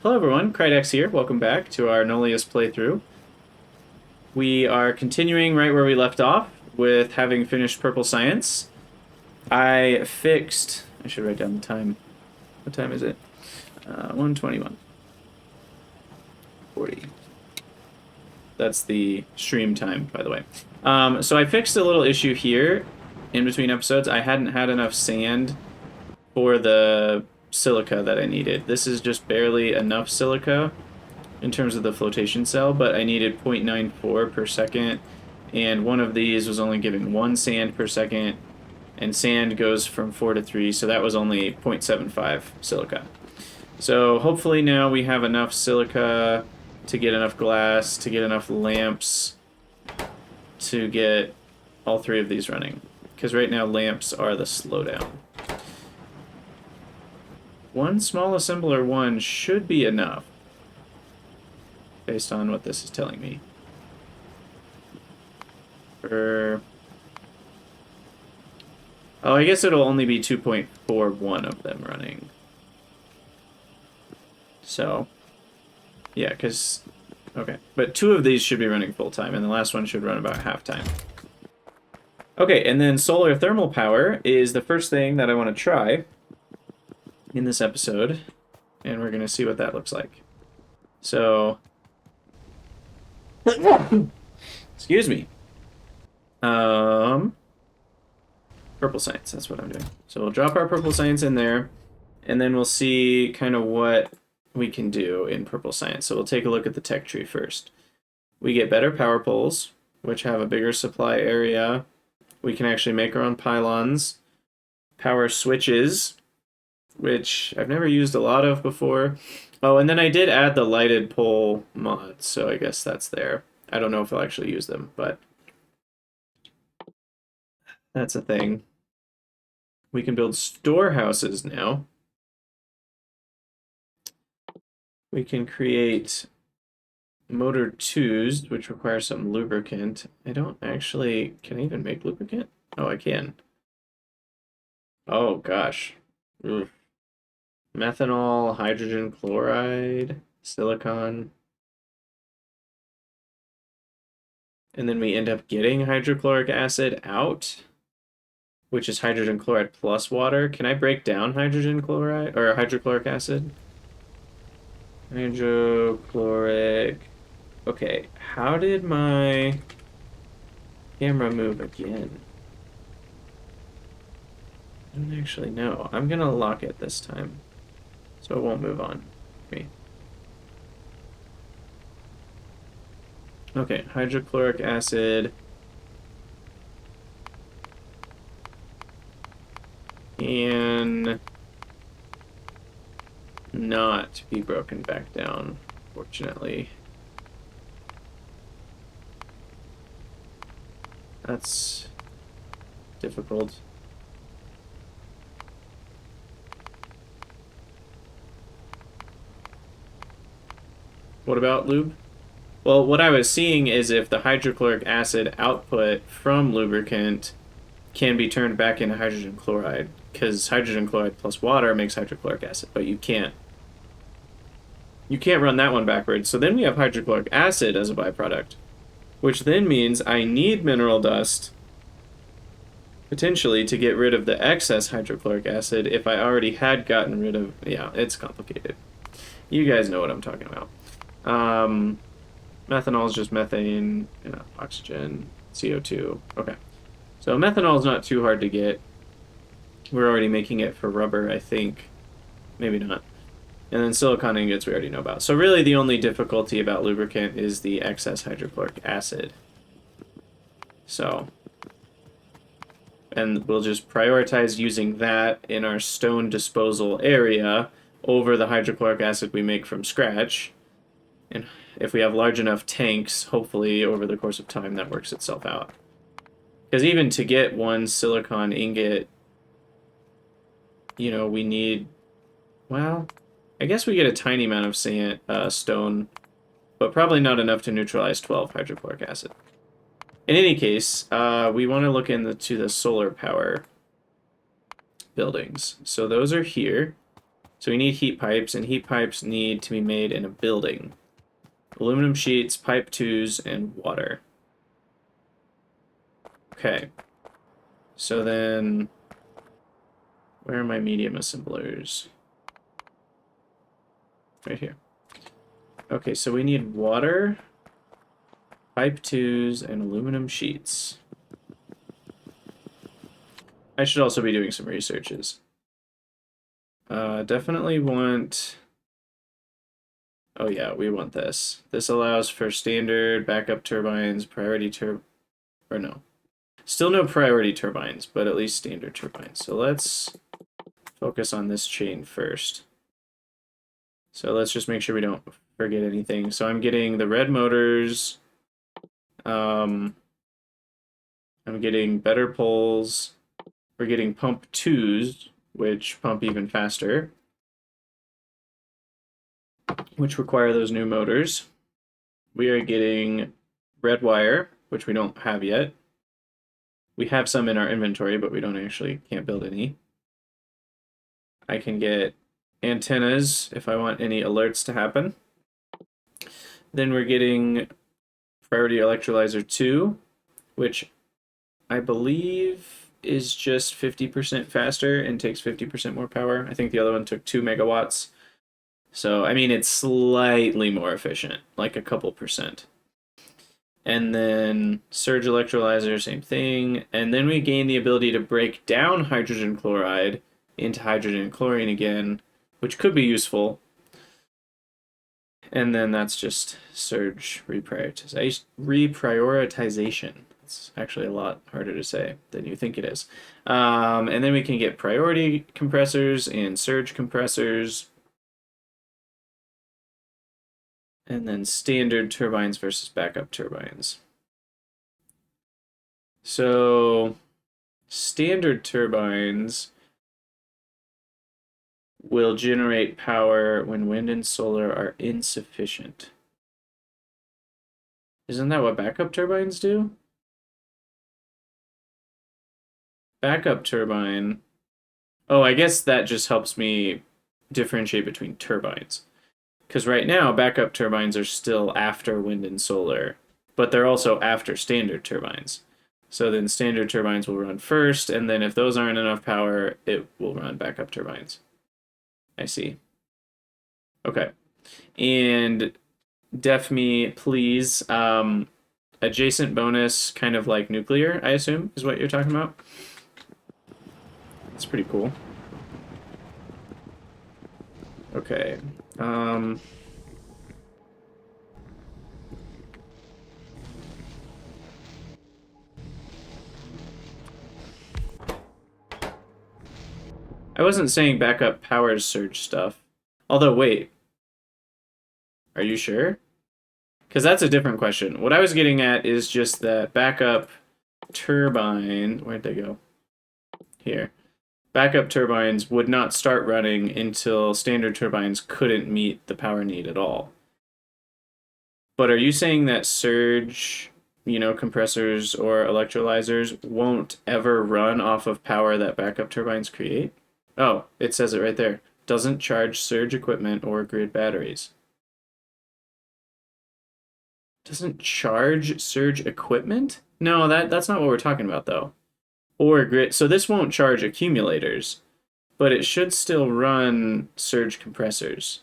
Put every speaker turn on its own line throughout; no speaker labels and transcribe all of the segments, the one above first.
Hello everyone, Krydex here. Welcome back to our Nullius playthrough. We are continuing right where we left off with having finished Purple Science. I should write down the time. What time is it? 1:21. 40. That's the stream time, by the way. So I fixed a little issue here in between episodes. I hadn't had enough sand for the silica that I needed. This is just barely enough silica in terms of the flotation cell, but I needed 0.94 per second, and one of these was only giving 1 sand per second, and sand goes from 4 to 3, so that was only 0.75 silica. So hopefully now we have enough silica to get enough glass, to get enough lamps, to get all 3 of these running. Because right now lamps are the slowdown. One small assembler 1 should be enough, based on what this is telling me. Oh, I guess it'll only be 2.41 of them running. So, yeah, because... Okay, but 2 of these should be running full-time, and the last one should run about half-time. Okay, and then solar thermal power is the first thing that I want to try in this episode, and we're going to see what that looks like. So, excuse me. Purple science, that's what I'm doing. So we'll drop our purple science in there, and then we'll see kind of what we can do in purple science. So we'll take a look at the tech tree first. We get better power poles, which have a bigger supply area. We can actually make our own pylons. Power switches, which I've never used a lot of before. Oh, and then I did add the lighted pole mod, so I guess that's there. I don't know if I'll actually use them, but that's a thing. We can build storehouses now. We can create motor 2s, which require some lubricant. I don't actually... Can I even make lubricant? Oh, I can. Oh, gosh. Oof. Methanol, hydrogen chloride, silicon. And then we end up getting hydrochloric acid out, which is hydrogen chloride plus water. Can I break down hydrogen chloride or hydrochloric acid? Hydrochloric. Okay, how did my camera move again? I don't actually know. I'm gonna lock it this time, so it won't move on me. Okay, hydrochloric acid. And not be broken back down, fortunately. That's difficult. What about lube? Well, what I was seeing is if the hydrochloric acid output from lubricant can be turned back into hydrogen chloride, because hydrogen chloride plus water makes hydrochloric acid, but you can't run that one backwards. So then we have hydrochloric acid as a byproduct, which then means I need mineral dust potentially to get rid of the excess hydrochloric acid if I already had gotten rid of... Yeah, it's complicated. You guys know what I'm talking about. Methanol is just methane, oxygen, CO2. Okay. So methanol is not too hard to get. We're already making it for rubber, I think. Maybe not. And then silicon ingots we already know about. So really the only difficulty about lubricant is the excess hydrochloric acid. So, and we'll just prioritize using that in our stone disposal area over the hydrochloric acid we make from scratch. And if we have large enough tanks, hopefully over the course of time that works itself out. Because even to get 1 silicon ingot, we need... Well, I guess we get a tiny amount of sand, stone, but probably not enough to neutralize 12 hydrochloric acid. In any case, we want to look into the solar power buildings. So those are here. So we need heat pipes, and heat pipes need to be made in a building. Aluminum sheets, pipe twos, and water. Okay. So then, where are my medium assemblers? Right here. Okay, so we need water, pipe twos, and aluminum sheets. I should also be doing some researches. Definitely want... Oh yeah, we want this. This allows for standard backup turbines, priority or no. Still no priority turbines, but at least standard turbines. So let's focus on this chain first. So let's just make sure we don't forget anything. So I'm getting the red motors. I'm getting better poles. We're getting pump twos, which pump even faster, which require those new motors. We are getting red wire, which we don't have yet. We have some in our inventory, but we can't build any. I can get antennas if I want any alerts to happen. Then we're getting priority electrolyzer 2, which I believe is just 50% faster and takes 50% more power. I think the other one took 2 megawatts. So, I mean, it's slightly more efficient, like a couple percent. And then surge electrolyzer, same thing. And then we gain the ability to break down hydrogen chloride into hydrogen and chlorine again, which could be useful. And then that's just surge reprioritization. It's actually a lot harder to say than you think it is. And then we can get priority compressors and surge compressors. And then standard turbines versus backup turbines. So standard turbines will generate power when wind and solar are insufficient. Isn't that what backup turbines do? Backup turbine... Oh, I guess that just helps me differentiate between turbines. Because right now, backup turbines are still after wind and solar, but they're also after standard turbines. So then standard turbines will run first, and then if those aren't enough power, it will run backup turbines. I see. Okay. And def me, please. Adjacent bonus, kind of like nuclear, I assume, is what you're talking about. That's pretty cool. Okay. I wasn't saying backup powers surge stuff. Although, wait. Are you sure? Because that's a different question. What I was getting at is just that backup turbine... Where'd they go? Here. Backup turbines would not start running until standard turbines couldn't meet the power need at all. But are you saying that surge, compressors or electrolyzers won't ever run off of power that backup turbines create? Oh, it says it right there. Doesn't charge surge equipment or grid batteries. Doesn't charge surge equipment? No, that's not what we're talking about, though. Or grid. So this won't charge accumulators, but it should still run surge compressors.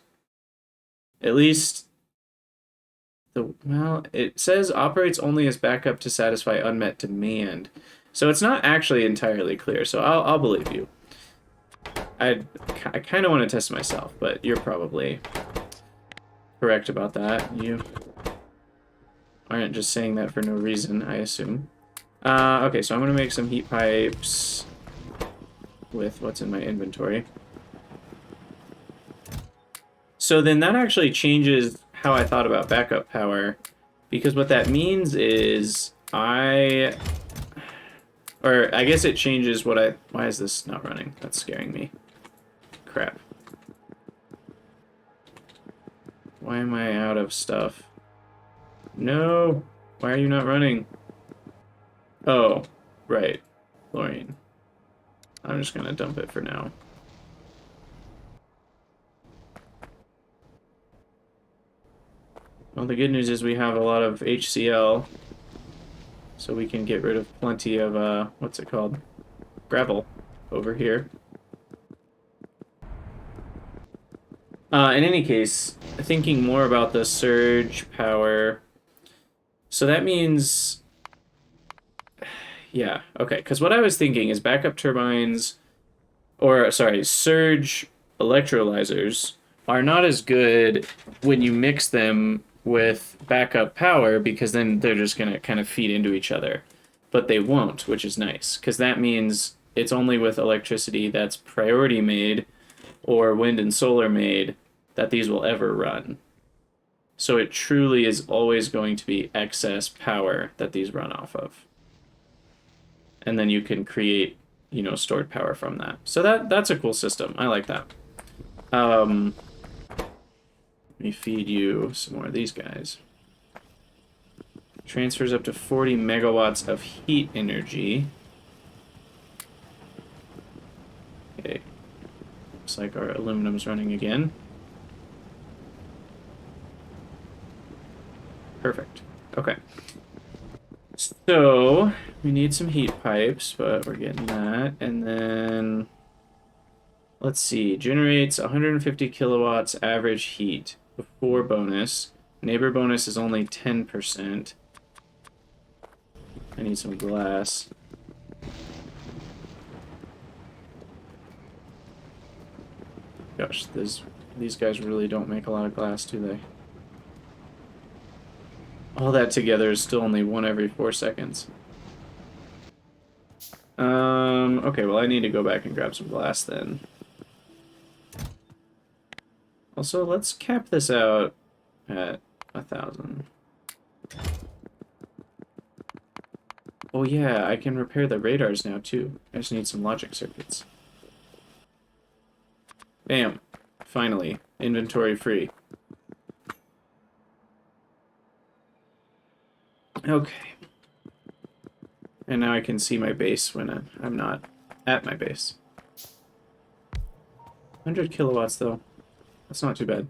At least, it says operates only as backup to satisfy unmet demand. So it's not actually entirely clear, so I'll believe you. I kind of want to test myself, but you're probably correct about that. You aren't just saying that for no reason, I assume. Okay, so I'm going to make some heat pipes with what's in my inventory. So then that actually changes how I thought about backup power, because what that means is I guess it changes what why is this not running? That's scaring me. Crap. Why am I out of stuff? No! Why are you not running? Oh, right. Chlorine. I'm just gonna dump it for now. Well, the good news is we have a lot of HCl, so we can get rid of plenty of, what's it called? Gravel over here. In any case, thinking more about the surge power. So that means... Yeah, okay. Because what I was thinking is backup turbines, or sorry, surge electrolyzers are not as good when you mix them with backup power, because then they're just going to kind of feed into each other. But they won't, which is nice, because that means it's only with electricity that's priority made or wind and solar made that these will ever run. So it truly is always going to be excess power that these run off of. And then you can create, you know, stored power from that. So that's a cool system. I like that. Let me feed you some more of these guys. Transfers up to 40 megawatts of heat energy. Okay. Looks like our aluminum's running again. Perfect. Okay. So, we need some heat pipes, but we're getting that. And then, let's see, generates 150 kilowatts average heat before bonus. Neighbor bonus is only 10%. I need some glass. Gosh, these guys really don't make a lot of glass, do they? All that together is still only 1 every 4 seconds. Okay, well I need to go back and grab some glass then. Also, let's cap this out at 1,000. Oh yeah, I can repair the radars now too. I just need some logic circuits. Bam. Finally. Inventory free. Okay. And now I can see my base when I'm not at my base. 100 kilowatts though. That's not too bad.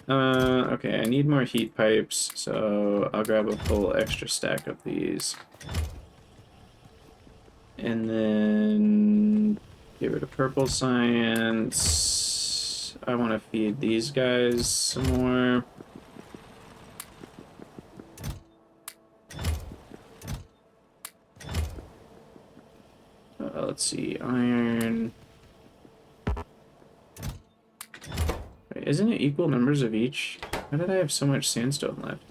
Okay, I need more heat pipes, so I'll grab a full extra stack of these. And then get rid of purple science. I want to feed these guys some more. Let's see, iron. Wait, isn't it equal numbers of each? How did I have so much sandstone left?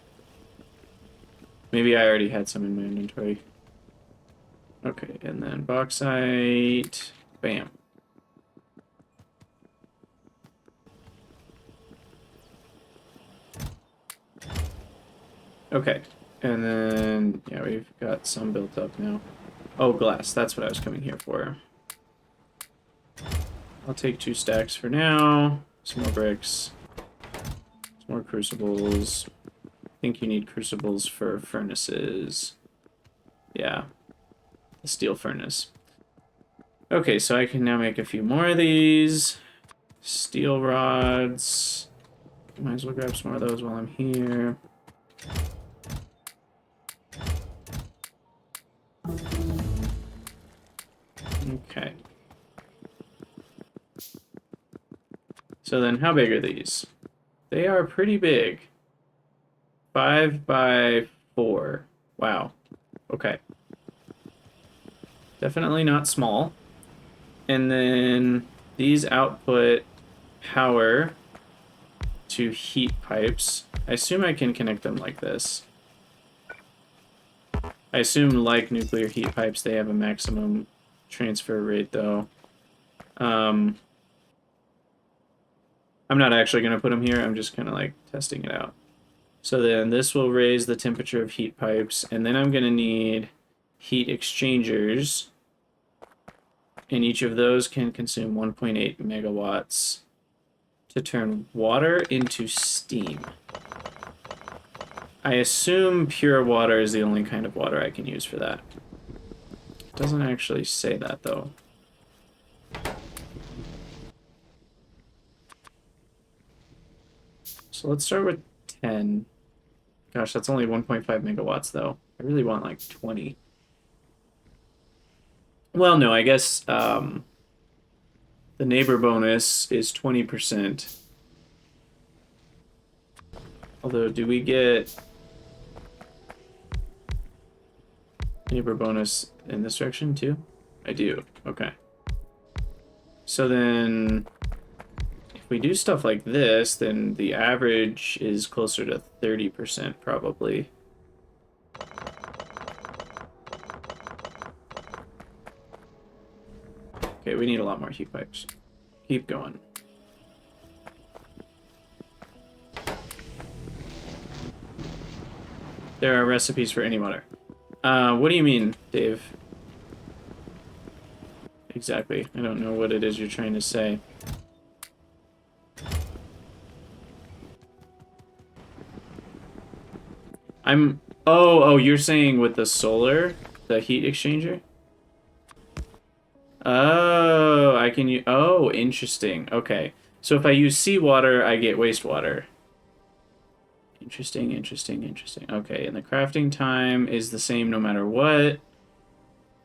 Maybe I already had some in my inventory. Okay, and then bauxite. Bam. Okay, and then, yeah, we've got some built up now. Oh, glass, that's what I was coming here for. I'll take 2 stacks for now. Some more bricks. Some more crucibles. I think you need crucibles for furnaces. Yeah. The steel furnace. Okay, so I can now make a few more of these. Steel rods. Might as well grab some more of those while I'm here. Okay. So then how big are these? They are pretty big. 5 by 4. Wow. Okay. Definitely not small. And then these output power to heat pipes. I assume I can connect them like this. I assume, like nuclear heat pipes, they have a maximum transfer rate, though. I'm not actually going to put them here. I'm just kind of like testing it out. So then this will raise the temperature of heat pipes, and then I'm going to need heat exchangers. And each of those can consume 1.8 megawatts to turn water into steam. I assume pure water is the only kind of water I can use for that. It doesn't actually say that, though. So let's start with 10. Gosh, that's only 1.5 megawatts, though. I really want like 20. Well, no, I guess the neighbor bonus is 20%. Although, do we get neighbor bonus in this direction too? I do. Okay. So then, if we do stuff like this, then the average is closer to 30% probably. Okay, we need a lot more heat pipes. Keep going. There are recipes for any water. What do you mean, Dave? Exactly. I don't know what it is you're trying to say. Oh, you're saying with the solar, the heat exchanger? Oh, I can use... Oh, interesting. Okay. So if I use seawater, I get wastewater. Interesting, interesting, interesting. Okay, and the crafting time is the same no matter what.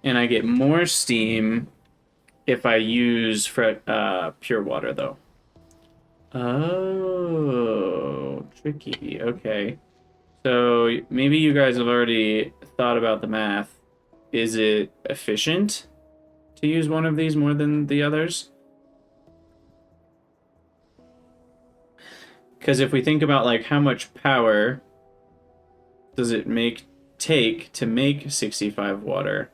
And I get more steam if I use pure water, though. Oh, tricky. Okay. So maybe you guys have already thought about the math. Is it efficient to use one of these more than the others? Because if we think about like how much power does it take to make 65 water?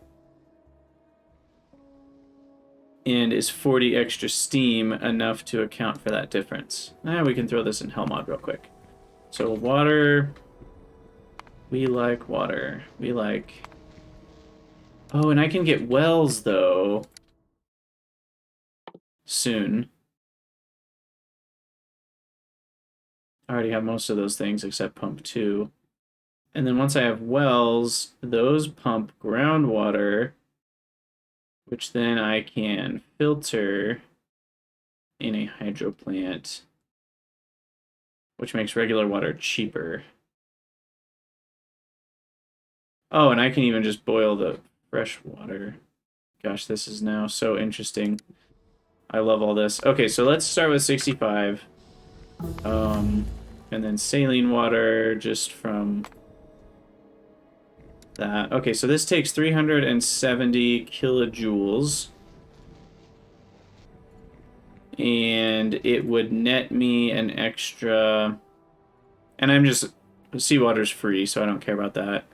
And is 40 extra steam enough to account for that difference? We can throw this in Helmod real quick. So water, we like water. We like... Oh, and I can get wells, though, soon. I already have most of those things except pump 2. And then once I have wells, those pump groundwater, which then I can filter in a hydro plant, which makes regular water cheaper. Oh, and I can even just boil the fresh water. Gosh, this is now so interesting. I love all this. Okay, so let's start with 65. And then saline water just from that. Okay, so this takes 370 kilojoules. And it would net me an extra... And I'm just... Seawater's free, so I don't care about that.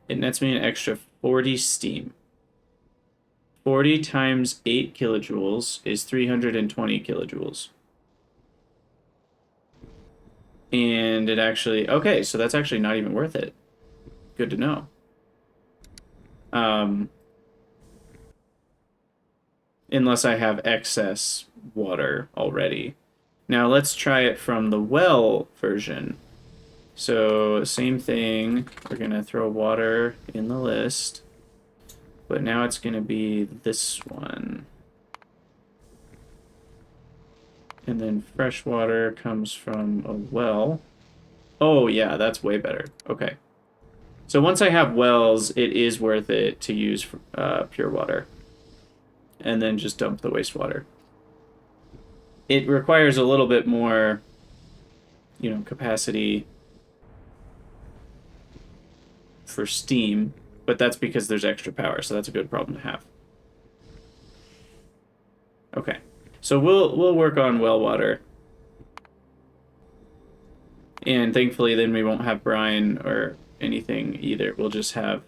It nets me an extra 40 steam. 40 times 8 kilojoules is 320 kilojoules. And it actually... Okay, so that's actually not even worth it. Good to know. Unless I have excess water already. Now let's try it from the well version. So same thing. We're going to throw water in the list. But now it's going to be this one. And then fresh water comes from a well. Oh, yeah, that's way better. Okay. So once I have wells, it is worth it to use pure water. And then just dump the wastewater. It requires a little bit more, capacity for steam, but that's because there's extra power, so that's a good problem to have. Okay. So we'll work on well water. And thankfully then we won't have brine or anything either. We'll just have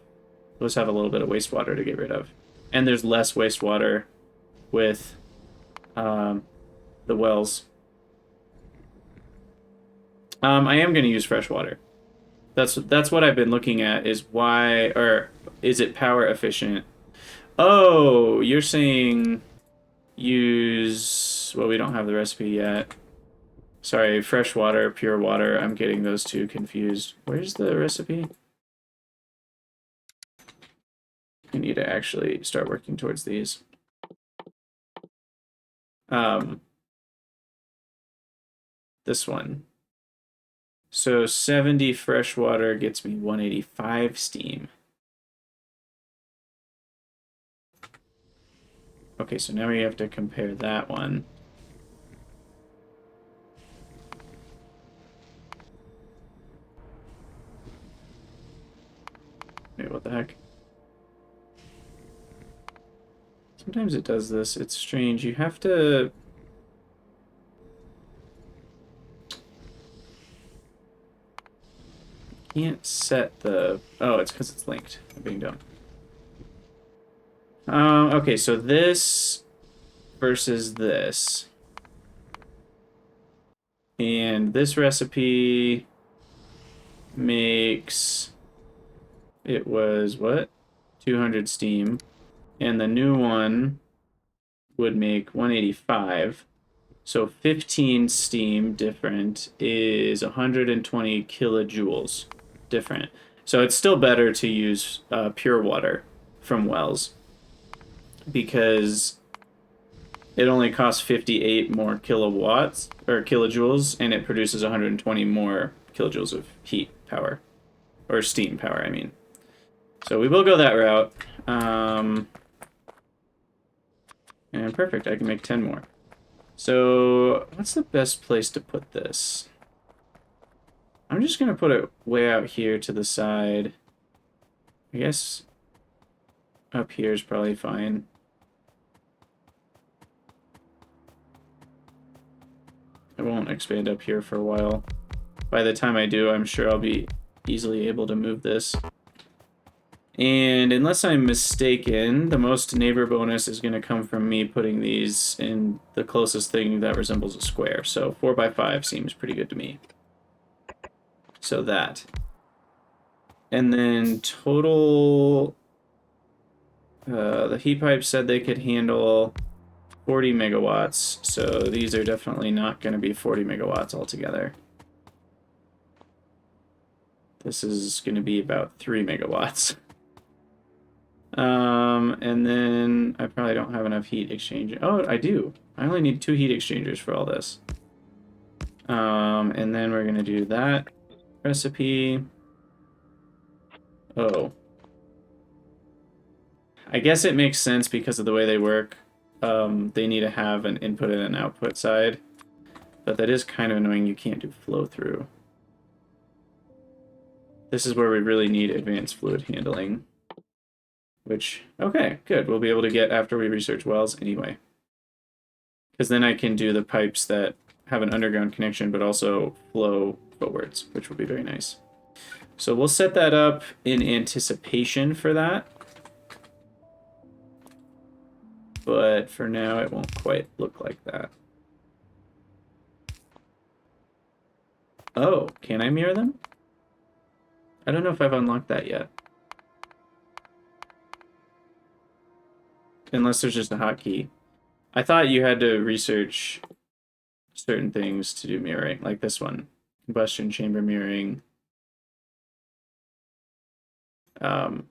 a little bit of wastewater to get rid of. And there's less wastewater with the wells. I am going to use fresh water. That's what I've been looking at, is why, or is it power efficient? Oh, you're saying use... Well, we don't have the recipe yet. Sorry, fresh water, pure water. I'm getting those two confused. Where's the recipe? I need to actually start working towards these. This one. So 70 fresh water gets me 185 steam. Okay, so now we have to compare that one. Wait, what the heck? Sometimes it does this. It's strange. You have to... Can't set the... Oh, it's because it's linked. I'm being dumb. Okay, so this versus this. And this recipe makes... It was, what? 200 steam. And the new one would make 185. So 15 steam different is 120 kilojoules different. So it's still better to use pure water from wells because it only costs 58 more kilowatts or kilojoules and it produces 120 more kilojoules of heat power or steam power, I mean. So we will go that route. And perfect, I can make 10 more. So what's the best place to put this? I'm just going to put it way out here to the side. I guess up here is probably fine. I won't expand up here for a while. By the time I do, I'm sure I'll be easily able to move this. And unless I'm mistaken, the most neighbor bonus is going to come from me putting these in the closest thing that resembles a square. So 4x5 seems pretty good to me. So that. And then total... the heat pipe said they could handle 40 megawatts, so these are definitely not going to be 40 megawatts altogether. This is going to be about 3 megawatts. And then I probably don't have enough heat exchanger. Oh, I do. I only need 2 heat exchangers for all this. And then we're going to do that recipe. Oh. I guess it makes sense because of the way they work. They need to have an input and an output side. But that is kind of annoying. You can't do flow through. This is where we really need advanced fluid handling. Which, okay, good. We'll be able to get after we research wells anyway. Because then I can do the pipes that have an underground connection but also flow forwards, which will be very nice. So we'll set that up in anticipation for that. But for now, it won't quite look like that. Oh, can I mirror them? I don't know if I've unlocked that yet. Unless there's just a hotkey. I thought you had to research certain things to do mirroring, like this one. Combustion chamber mirroring. I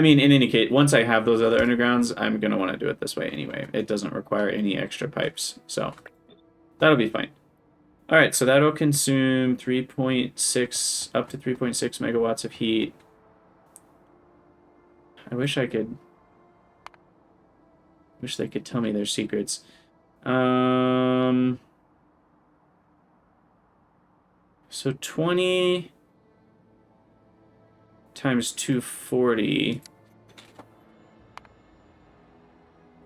mean, in any case, once I have those other undergrounds, I'm going to want to do it this way anyway. It doesn't require any extra pipes, so that'll be fine. All right, so that'll consume 3.6, up to 3.6 megawatts of heat. I wish I could... wish they could tell me their secrets. So 20 times 240.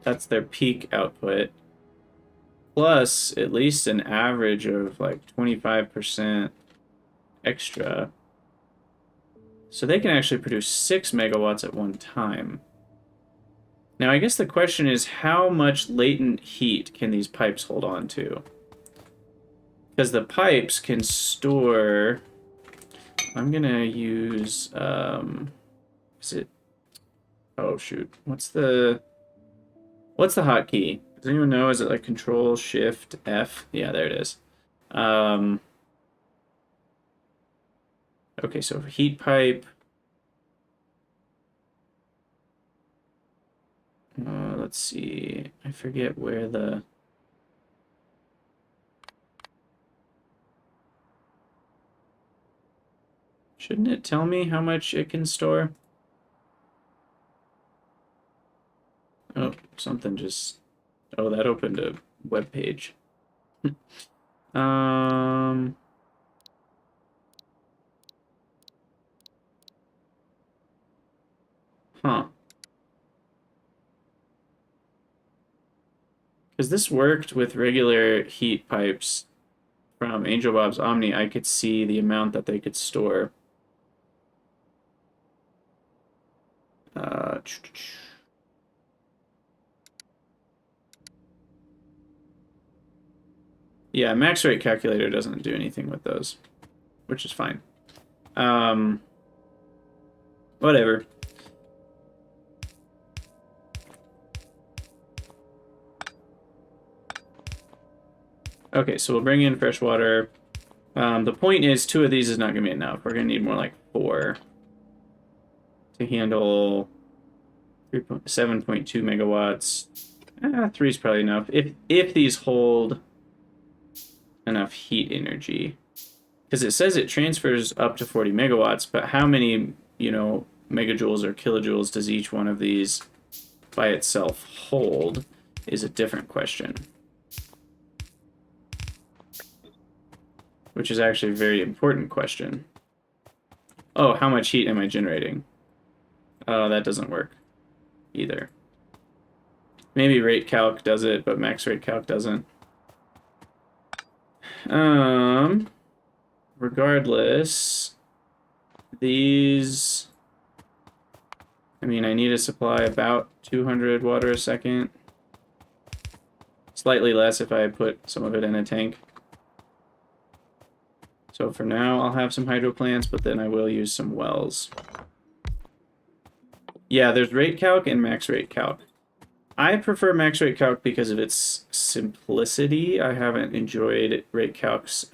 That's their peak output. Plus at least an average of like 25% extra. So they can actually produce 6 megawatts at one time. Now, I guess the question is, how much latent heat can these pipes hold on to? Because the pipes can store... I'm going to use... is it... Oh, shoot. What's the hotkey? Does anyone know? Is it like Control Shift F? Yeah, there it is. Okay, so heat pipe. Let's see. I forget where the... Shouldn't it tell me how much it can store? Oh, something just... Oh, that opened a web page. Huh. Because this worked with regular heat pipes from Angel Bob's Omni. I could see the amount that they could store. Yeah, max rate calculator doesn't do anything with those, which is fine. Whatever. Okay, so we'll bring in fresh water. The point is 2 of these is not going to be enough. We're going to need more like 4 to handle 7.2 megawatts. 3 is probably enough. If these hold enough heat energy. Because it says it transfers up to 40 megawatts, but how many, megajoules or kilojoules does each one of these by itself hold is a different question. Which is actually a very important question. Oh, how much heat am I generating? That doesn't work either. Maybe rate calc does it, but max rate calc doesn't. Regardless, these... I mean, I need to supply about 200 water a second. Slightly less if I put some of it in a tank. So for now, I'll have some hydro plants, but then I will use some wells. Yeah, there's rate calc and max rate calc. I prefer max rate calc because of its simplicity. I haven't enjoyed rate calc's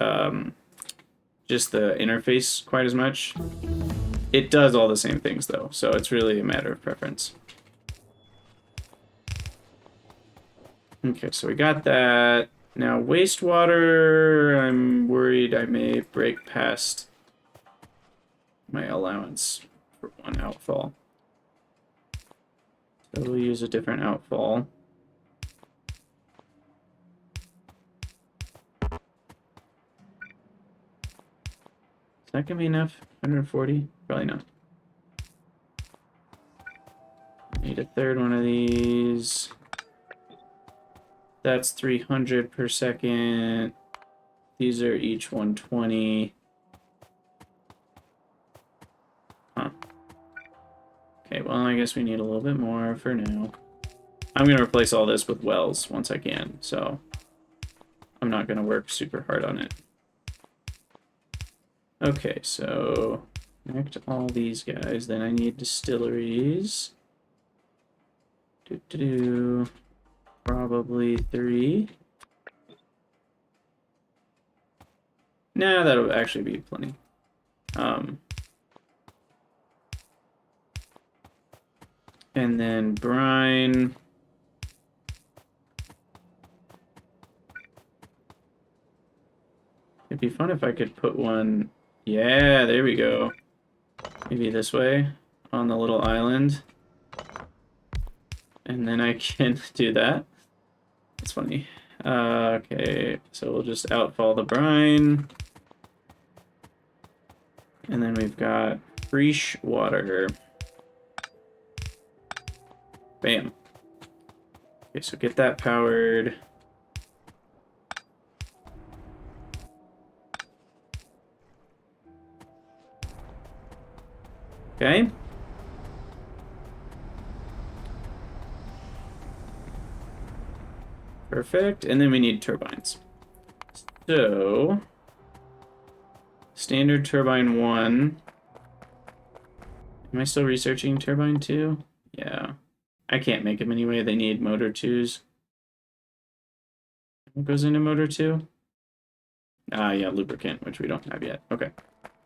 just the interface quite as much. It does all the same things though, so it's really a matter of preference. Okay, so we got that. Now, wastewater, I'm worried I may break past my allowance for one outfall. So we'll use a different outfall. Is that gonna be enough? 140? Probably not. Need a third one of these. That's 300 per second. These are each 120. Huh. Okay, well, I guess we need a little bit more for now. I'm going to replace all this with wells once I can, so I'm not going to work super hard on it. Okay, so connect all these guys. Then I need distilleries. Probably 3. Nah, that'll actually be plenty. And then brine. It'd be fun if I could put one... Yeah, there we go. Maybe this way on the little island. And then I can do that. That's funny. Okay, so we'll just outfall the brine. And then we've got fresh water. Bam. Okay, so get that powered. Okay. Perfect. And then we need turbines. So, standard turbine 1. Am I still researching turbine 2? Yeah. I can't make them anyway. They need motor 2s. What goes into motor 2? Yeah, lubricant, which we don't have yet. Okay.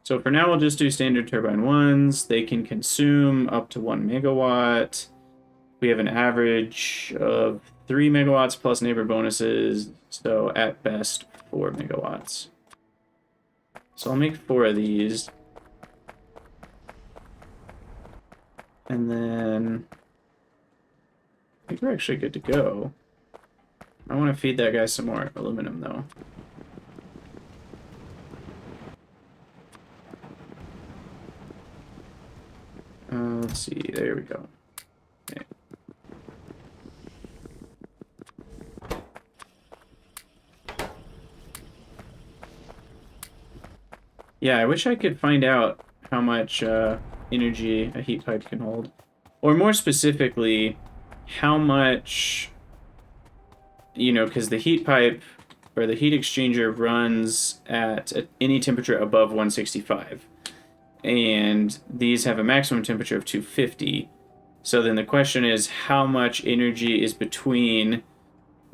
So for now, we'll just do standard turbine 1s. They can consume up to 1 megawatt. We have an average of 3 megawatts plus neighbor bonuses. So at best, 4 megawatts. So I'll make 4 of these. And then I think we're actually good to go. I want to feed that guy some more aluminum, though. Let's see. There we go. Okay. Yeah, I wish I could find out how much energy a heat pipe can hold. Or more specifically, how much, you know, because the heat pipe or the heat exchanger runs at any temperature above 165. And these have a maximum temperature of 250. So then the question is, how much energy is between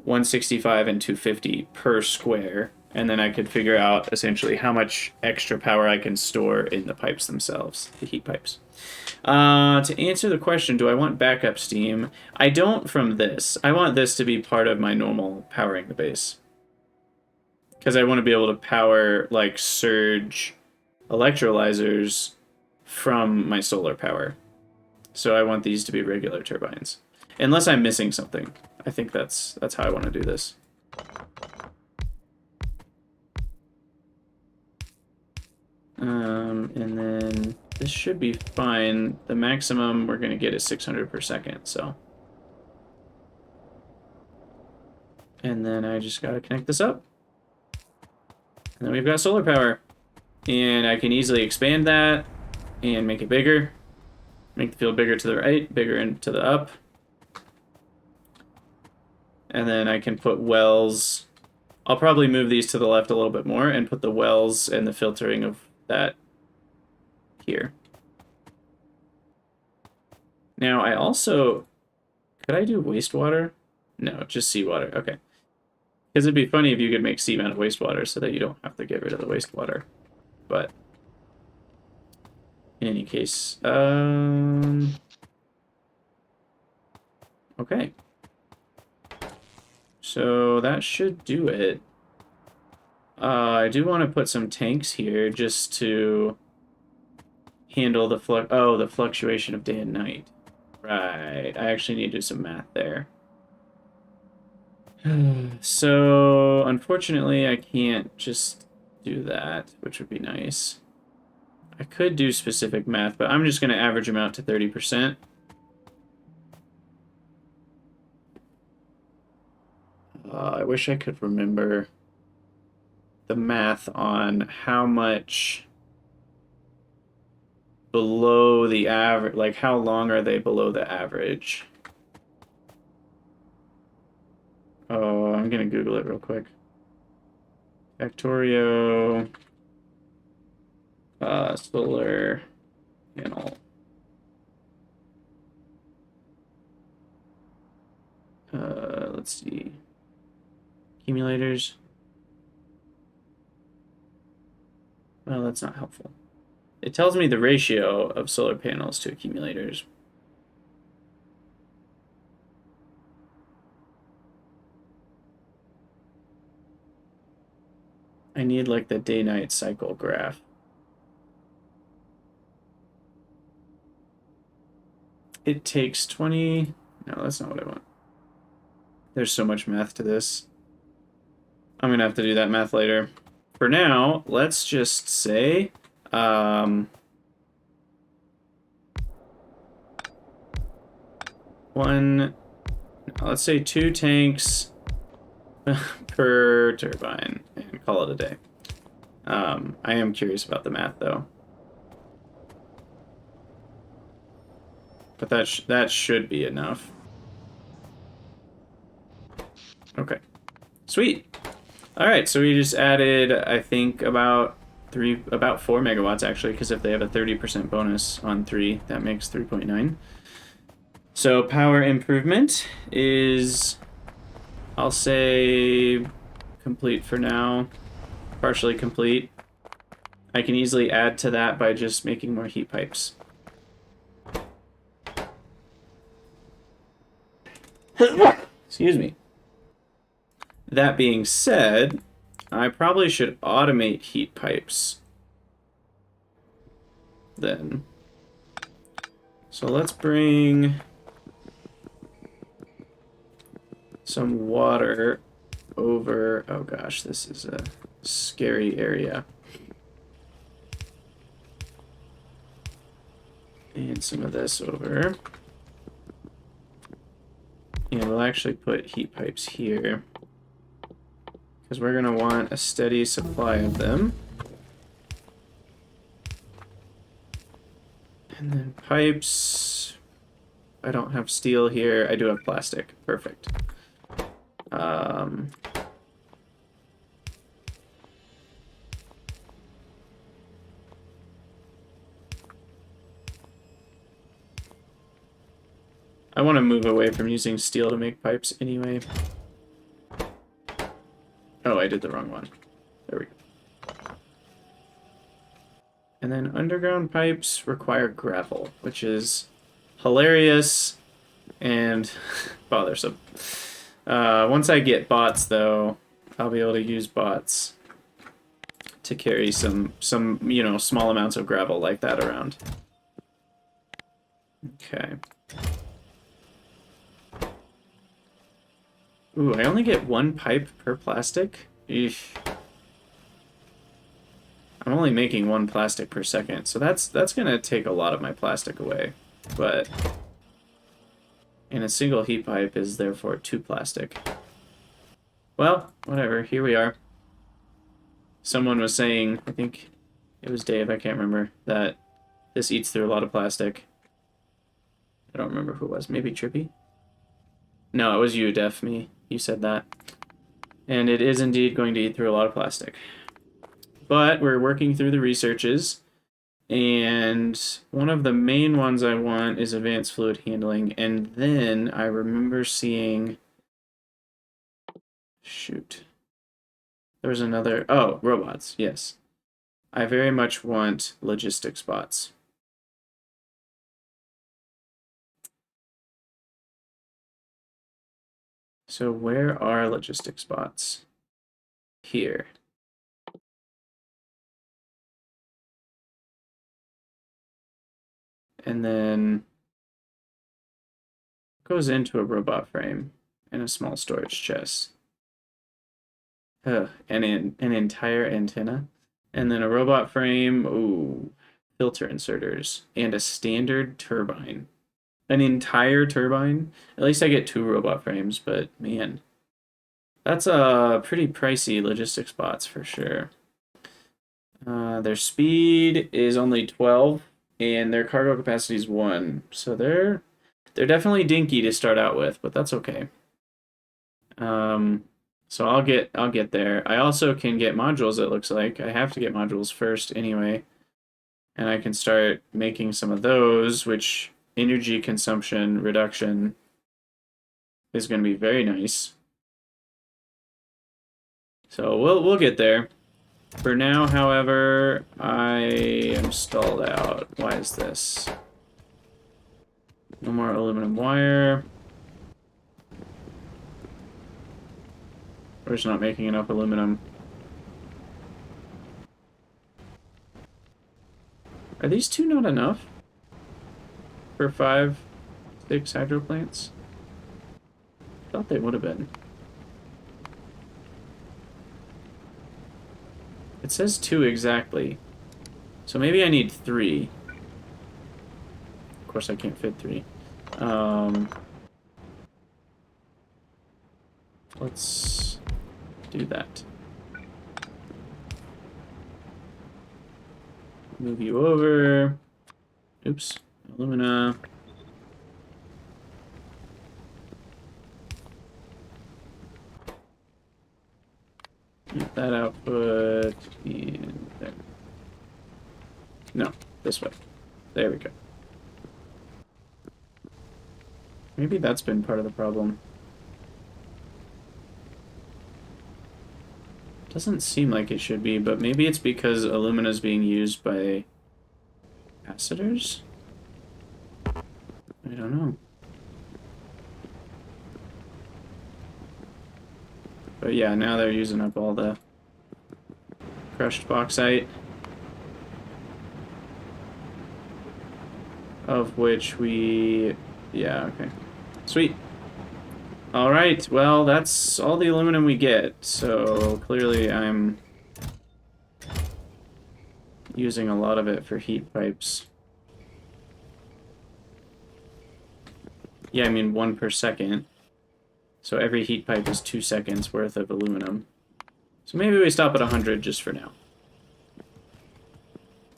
165 and 250 per square? And then I could figure out essentially how much extra power I can store in the pipes themselves, the heat pipes. To answer the question, do I want backup steam? I don't from this. I want this to be part of my normal powering the base. Because I want to be able to power, like, surge electrolyzers from my solar power. So I want these to be regular turbines. Unless I'm missing something. I think that's how I want to do this. And then this should be fine. The maximum we're going to get is 600 per second, so. And then I just got to connect this up. And then we've got solar power. And I can easily expand that and make it bigger. Make the field bigger to the right, bigger into the up. And then I can put wells. I'll probably move these to the left a little bit more and put the wells and the filtering of that here. Now I also, could I do wastewater? No, just seawater. Okay. Because it'd be funny if you could make steam out of wastewater so that you don't have to get rid of the wastewater. But in any case, okay. So that should do it. I do want to put some tanks here just to handle the the fluctuation of day and night. Right. I actually need to do some math there. So, unfortunately, I can't just do that, which would be nice. I could do specific math, but I'm just going to average them out to 30%. I wish I could remember the math on how much below the average, like how long are they below the average? Oh, I'm going to Google it real quick. Factorio solar panel. Let's see. Accumulators. Well, that's not helpful. It tells me the ratio of solar panels to accumulators. I need like the day-night cycle graph. It takes 20... No, that's not what I want. There's so much math to this. I'm going to have to do that math later. For now, let's just say... let's say 2 tanks per turbine and call it a day. I am curious about the math though. But that should be enough. Okay. Sweet. All right, so we just added, I think, about 4 megawatts actually, because if they have a 30% bonus on 3, that makes 3.9. So power improvement is, I'll say, complete for now. Partially complete. I can easily add to that by just making more heat pipes. Excuse me. That being said, I probably should automate heat pipes then. So let's bring some water over. Oh gosh, this is a scary area. And some of this over. And we'll actually put heat pipes here, because we're going to want a steady supply of them. And then pipes. I don't have steel here. I do have plastic. Perfect. I want to move away from using steel to make pipes anyway. Oh, I did the wrong one. There we go. And then underground pipes require gravel, which is hilarious and bothersome. Once I get bots, though, I'll be able to use bots to carry some you know, small amounts of gravel like that around. Okay. Ooh, I only get 1 pipe per plastic? Eesh. I'm only making 1 plastic per second, so that's gonna take a lot of my plastic away. But and a single heat pipe is therefore 2 plastic. Well, whatever, here we are. Someone was saying, I think it was Dave, I can't remember, that this eats through a lot of plastic. I don't remember who it was, maybe Trippy? No, it was you, Def, me. You said that. And it is indeed going to eat through a lot of plastic. But we're working through the researches, and one of the main ones I want is advanced fluid handling, and then I remember seeing... Shoot. There was another... Oh, robots, yes. I very much want logistics bots. So where are logistics bots? Here. And then goes into a robot frame and a small storage chest. And an entire antenna. And then a robot frame, ooh, filter inserters, and a standard turbine. An entire turbine? At least I get 2 robot frames, but man, that's a pretty pricey logistics bots for sure. Their speed is only 12, and their cargo capacity is 1. So they're definitely dinky to start out with, but that's okay. So I'll get there. I also can get modules, it looks like. I have to get modules first anyway. And I can start making some of those, which energy consumption reduction is going to be very nice. So we'll get there. For now, however, I am stalled out. Why is this? No more aluminum wire. We're just not making enough aluminum. Are these 2 not enough? For 5, 6 hydro plants? I thought they would have been. It says 2 exactly. So maybe I need 3. Of course I can't fit 3. Let's do that. Move you over. Oops. Alumina. Get that output in there. No, this way. There we go. Maybe that's been part of the problem. Doesn't seem like it should be, but maybe it's because alumina is being used by capacitors? I don't know. But yeah, now they're using up all the crushed bauxite. of which we... Yeah, okay. Sweet. Alright, well, that's all the aluminum we get, so clearly I'm using a lot of it for heat pipes. Yeah, I mean 1 per second. So every heat pipe is 2 seconds worth of aluminum. So maybe we stop at 100 just for now,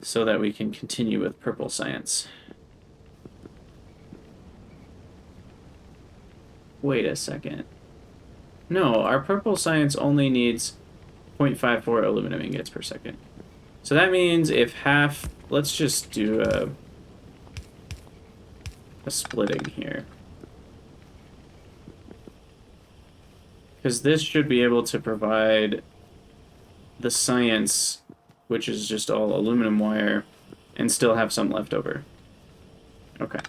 so that we can continue with purple science. Wait a second. No, our purple science only needs 0.54 aluminum ingots per second. So that means if half... Let's just do a splitting here. Because this should be able to provide the science, which is just all aluminum wire, and still have some left over. Okay.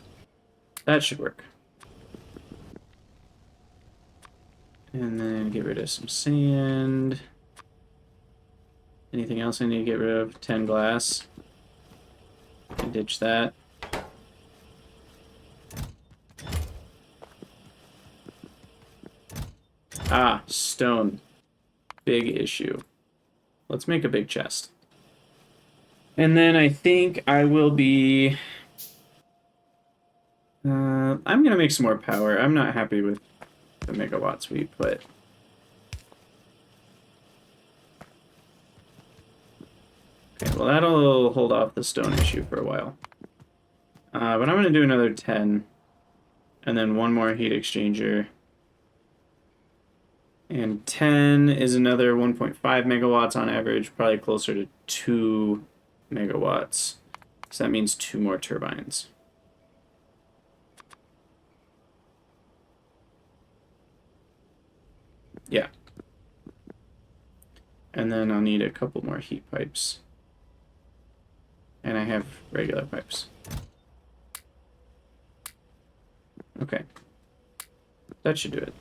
That should work. And then get rid of some sand. Anything else I need to get rid of? 10 glass. And ditch that. Ah, stone. Big issue. Let's make a big chest. And then I think I will be... I'm going to make some more power. I'm not happy with the megawatt sweep, but... Okay, well that'll hold off the stone issue for a while. But I'm going to do another 10. And then one more heat exchanger. And 10 is another 1.5 megawatts on average, probably closer to 2 megawatts. So that means 2 more turbines. Yeah. And then I'll need a couple more heat pipes. And I have regular pipes. Okay. That should do it.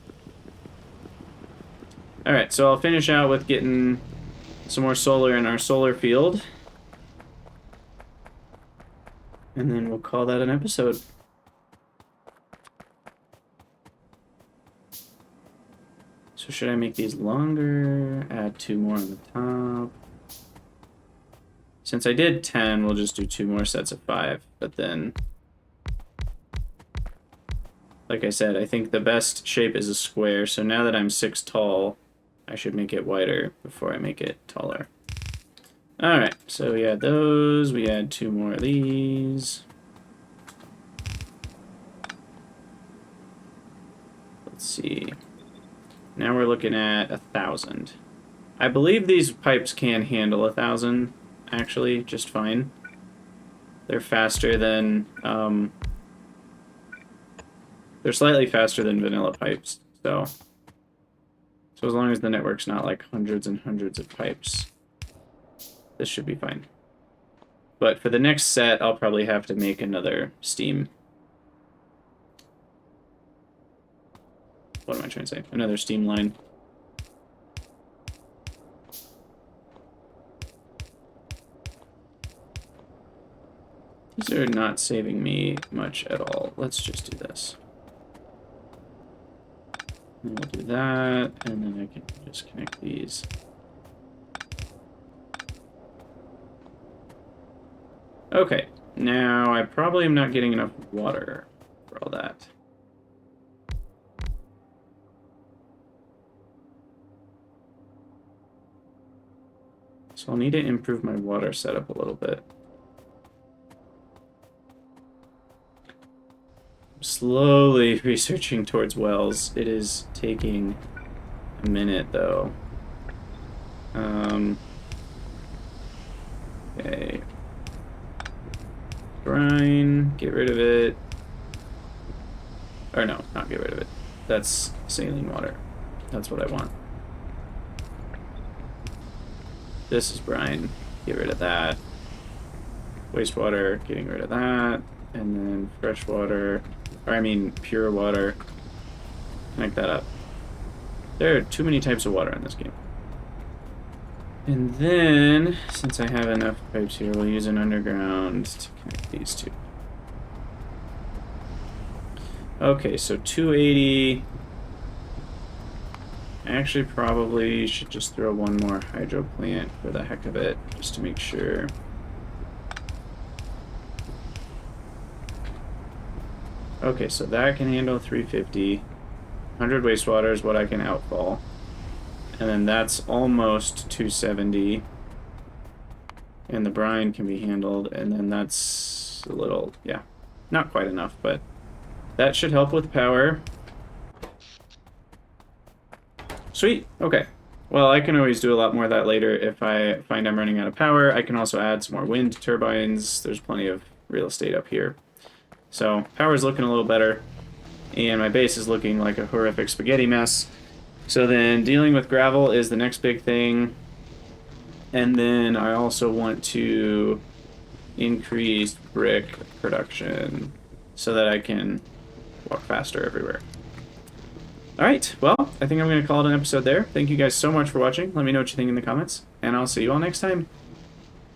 Alright, so I'll finish out with getting some more solar in our solar field. And then we'll call that an episode. So should I make these longer? Add 2 more on the top. Since I did 10, we'll just do 2 more sets of 5. But then, like I said, I think the best shape is a square. So now that I'm 6 tall, I should make it wider before I make it taller. Alright, so we add those. We add 2 more of these. Let's see. Now we're looking at 1,000. I believe these pipes can handle 1,000, actually, just fine. They're faster than, they're slightly faster than vanilla pipes, so as long as the network's not like hundreds and hundreds of pipes, this should be fine. But for the next set, I'll probably have to make another steam. What am I trying to say? Another steam line. These are not saving me much at all. Let's just do this. And we'll do that, and then I can just connect these. Okay, now I probably am not getting enough water for all that. So I'll need to improve my water setup a little bit. I'm slowly researching towards wells. It is taking a minute, though. Okay. Brine, get rid of it. Or no, not get rid of it. That's saline water. That's what I want. This is brine. Get rid of that. Wastewater, getting rid of that. And then fresh water, or I mean pure water. Connect that up. There are too many types of water in this game. And then, since I have enough pipes here, we'll use an underground to connect these two. Okay, so 280. Actually, probably should just throw one more hydro plant for the heck of it, just to make sure. Okay, so that can handle 350. 100 wastewater is what I can outfall. And then that's almost 270. And the brine can be handled, and then that's a little, yeah, not quite enough, but that should help with power. Sweet, okay. Well, I can always do a lot more of that later if I find I'm running out of power. I can also add some more wind turbines. There's plenty of real estate up here. So power's looking a little better, and my base is looking like a horrific spaghetti mess. So then dealing with gravel is the next big thing. And then I also want to increase brick production so that I can walk faster everywhere. Alright, well, I think I'm going to call it an episode there. Thank you guys so much for watching. Let me know what you think in the comments, and I'll see you all next time.